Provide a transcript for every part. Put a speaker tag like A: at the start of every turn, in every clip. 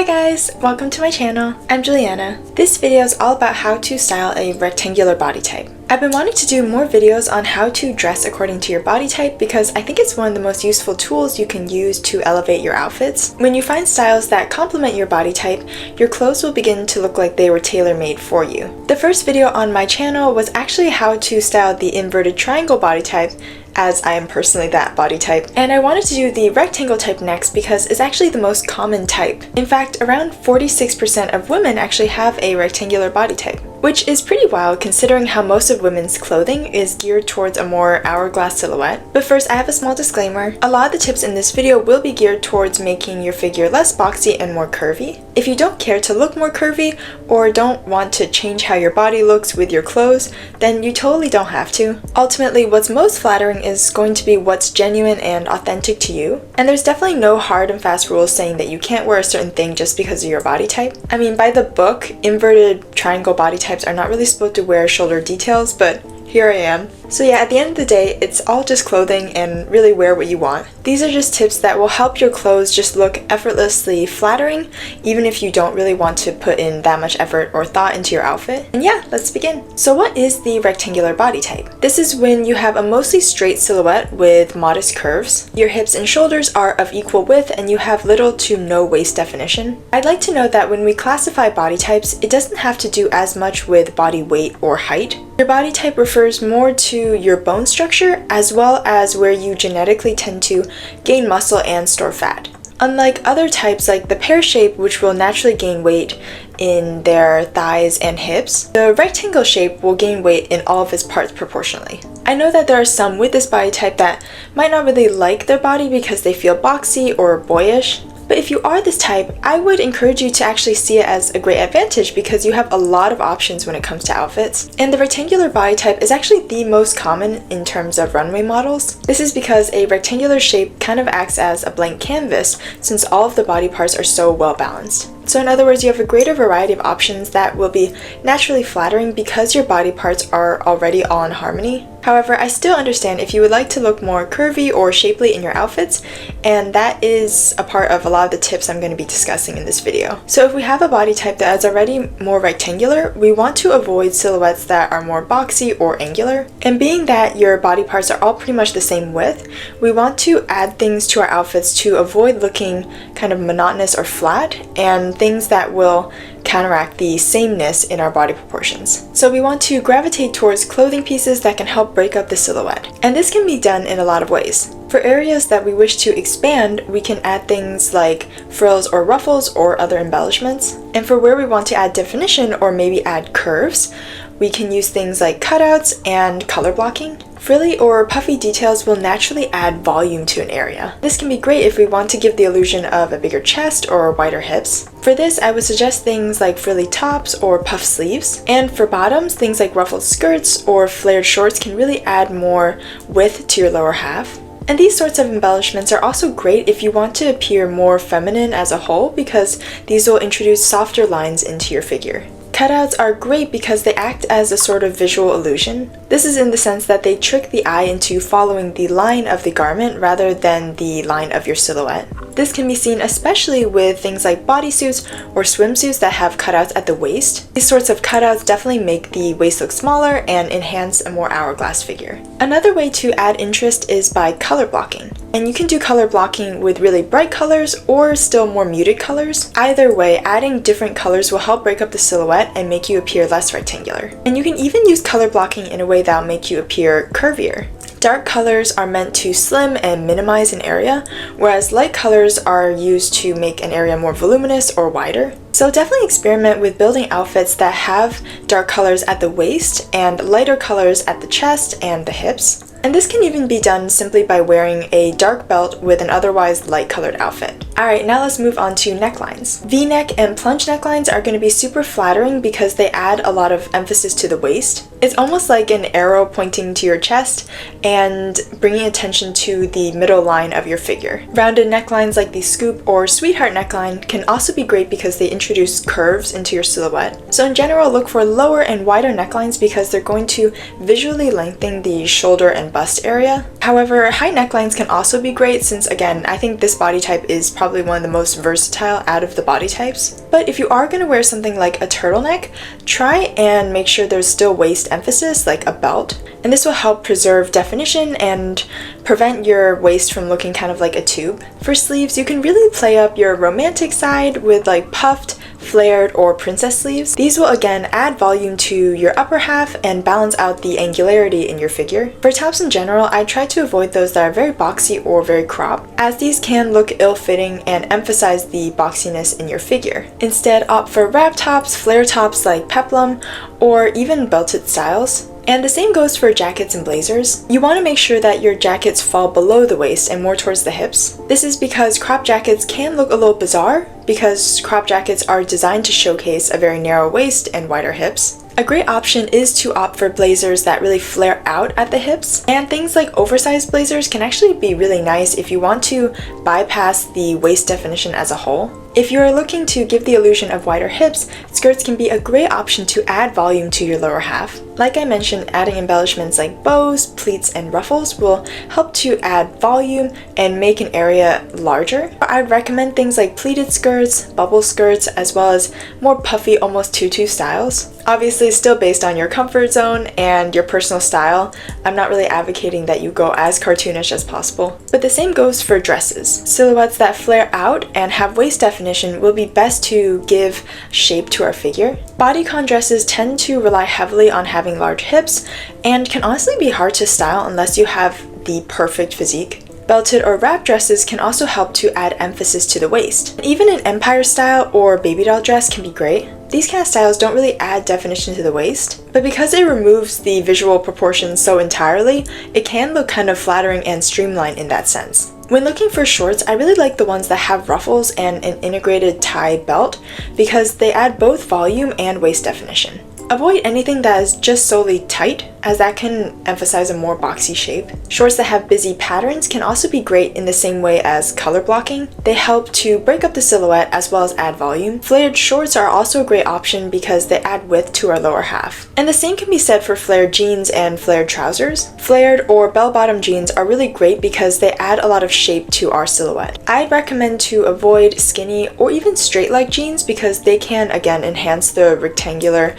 A: Hi guys, welcome to my channel. I'm Juliana. This video is all about how to style a rectangular body type. I've been wanting to do more videos on how to dress according to your body type because I think it's one of the most useful tools you can use to elevate your outfits. When you find styles that complement your body type, your clothes will begin to look like they were tailor-made for you. The first video on my channel was actually how to style the inverted triangle body type, as I am personally that body type, and I wanted to do the rectangle type next because it's actually the most common type. In fact, around 46% of women actually have a rectangular body type, which is pretty wild considering how most of women's clothing is geared towards a more hourglass silhouette. But first, I have a small disclaimer. A lot of the tips in this video will be geared towards making your figure less boxy and more curvy. If you don't care to look more curvy or don't want to change how your body looks with your clothes, then you totally don't have to. Ultimately, what's most flattering is going to be what's genuine and authentic to you. And there's definitely no hard and fast rules saying that you can't wear a certain thing just because of your body type. I mean, by the book, inverted triangle body types are not really supposed to wear shoulder details, but here I am. So yeah, at the end of the day, it's all just clothing and really wear what you want. These are just tips that will help your clothes just look effortlessly flattering, even if you don't really want to put in that much effort or thought into your outfit. And yeah, let's begin. So what is the rectangular body type? This is when you have a mostly straight silhouette with modest curves. Your hips and shoulders are of equal width and you have little to no waist definition. I'd like to note that when we classify body types, it doesn't have to do as much with body weight or height. Your body type refers more to your bone structure as well as where you genetically tend to gain muscle and store fat. Unlike other types like the pear shape, which will naturally gain weight in their thighs and hips, the rectangle shape will gain weight in all of its parts proportionally. I know that there are some with this body type that might not really like their body because they feel boxy or boyish. But if you are this type, I would encourage you to actually see it as a great advantage because you have a lot of options when it comes to outfits. And the rectangular body type is actually the most common in terms of runway models. This is because a rectangular shape kind of acts as a blank canvas since all of the body parts are so well balanced. So in other words, you have a greater variety of options that will be naturally flattering because your body parts are already all in harmony. However, I still understand if you would like to look more curvy or shapely in your outfits, and that is a part of a lot of the tips I'm going to be discussing in this video. So if we have a body type that is already more rectangular, we want to avoid silhouettes that are more boxy or angular. And being that your body parts are all pretty much the same width, we want to add things to our outfits to avoid looking kind of monotonous or flat, and things that will counteract the sameness in our body proportions. So we want to gravitate towards clothing pieces that can help break up the silhouette. And this can be done in a lot of ways. For areas that we wish to expand, we can add things like frills or ruffles or other embellishments. And for where we want to add definition or maybe add curves, we can use things like cutouts and color blocking. Frilly or puffy details will naturally add volume to an area. This can be great if we want to give the illusion of a bigger chest or wider hips. For this, I would suggest things like frilly tops or puff sleeves. And for bottoms, things like ruffled skirts or flared shorts can really add more width to your lower half. And these sorts of embellishments are also great if you want to appear more feminine as a whole because these will introduce softer lines into your figure. Cutouts are great because they act as a sort of visual illusion. This is in the sense that they trick the eye into following the line of the garment rather than the line of your silhouette. This can be seen especially with things like bodysuits or swimsuits that have cutouts at the waist. These sorts of cutouts definitely make the waist look smaller and enhance a more hourglass figure. Another way to add interest is by color blocking. And you can do color blocking with really bright colors or still more muted colors. Either way, adding different colors will help break up the silhouette and make you appear less rectangular. And you can even use color blocking in a way that will make you appear curvier. Dark colors are meant to slim and minimize an area, whereas light colors are used to make an area more voluminous or wider. So definitely experiment with building outfits that have dark colors at the waist and lighter colors at the chest and the hips. And this can even be done simply by wearing a dark belt with an otherwise light colored outfit. Alright, now let's move on to necklines. V-neck and plunge necklines are going to be super flattering because they add a lot of emphasis to the waist. It's almost like an arrow pointing to your chest and bringing attention to the middle line of your figure. Rounded necklines like the scoop or sweetheart neckline can also be great because they introduce curves into your silhouette. So in general, look for lower and wider necklines because they're going to visually lengthen the shoulder and and bust area. However, high necklines can also be great since, again, I think this body type is probably one of the most versatile out of the body types. But if you are going to wear something like a turtleneck, try and make sure there's still waist emphasis, like a belt. And this will help preserve definition and prevent your waist from looking kind of like a tube. For sleeves, you can really play up your romantic side with like puffed, flared, or princess sleeves. These will again add volume to your upper half and balance out the angularity in your figure. For tops in general, I try to avoid those that are very boxy or very cropped, as these can look ill-fitting and emphasize the boxiness in your figure. Instead, opt for wrap tops, flare tops like peplum, or even belted styles. And the same goes for jackets and blazers. You want to make sure that your jackets fall below the waist and more towards the hips. This is because crop jackets can look a little bizarre because crop jackets are designed to showcase a very narrow waist and wider hips. A great option is to opt for blazers that really flare out at the hips, and things like oversized blazers can actually be really nice if you want to bypass the waist definition as a whole. If you are looking to give the illusion of wider hips, skirts can be a great option to add volume to your lower half. Like I mentioned, adding embellishments like bows, pleats, and ruffles will help to add volume and make an area larger. I'd recommend things like pleated skirts, bubble skirts, as well as more puffy, almost tutu styles. Obviously, still based on your comfort zone and your personal style. I'm not really advocating that you go as cartoonish as possible. But the same goes for dresses. Silhouettes that flare out and have waist definition will be best to give shape to our figure. Bodycon dresses tend to rely heavily on having large hips and can honestly be hard to style unless you have the perfect physique. Belted or wrap dresses can also help to add emphasis to the waist. Even an empire style or baby doll dress can be great. These kind of styles don't really add definition to the waist, but because it removes the visual proportions so entirely, it can look kind of flattering and streamlined in that sense. When looking for shorts, I really like the ones that have ruffles and an integrated tie belt because they add both volume and waist definition. Avoid anything that is just solely tight, as that can emphasize a more boxy shape. Shorts that have busy patterns can also be great in the same way as color blocking. They help to break up the silhouette as well as add volume. Flared shorts are also a great option because they add width to our lower half. And the same can be said for flared jeans and flared trousers. Flared or bell-bottom jeans are really great because they add a lot of shape to our silhouette. I'd recommend to avoid skinny or even straight leg jeans because they can again enhance the rectangularness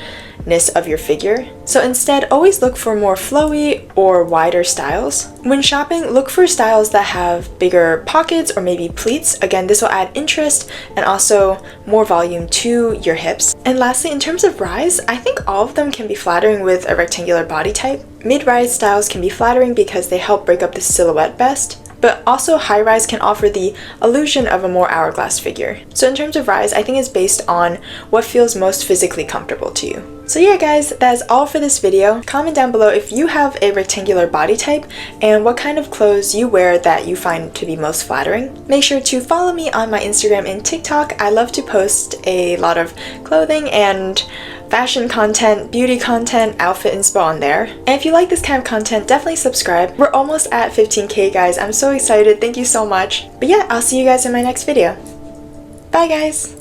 A: of your figure. So instead, always look for more flowy or wider styles. When shopping, look for styles that have bigger pockets or maybe pleats. Again, this will add interest and also more volume to your hips. And lastly, in terms of rise, I think all of them can be flattering with a rectangular body type. Mid-rise styles can be flattering because they help break up the silhouette best, but also high rise can offer the illusion of a more hourglass figure. So in terms of rise, I think it's based on what feels most physically comfortable to you. So yeah guys, that is all for this video. Comment down below if you have a rectangular body type and what kind of clothes you wear that you find to be most flattering. Make sure to follow me on my Instagram and TikTok. I love to post a lot of clothing and fashion content, beauty content, outfit inspo on there. And if you like this kind of content, definitely subscribe. We're almost at 15K guys. I'm so excited. Thank you so much. But yeah, I'll see you guys in my next video. Bye guys!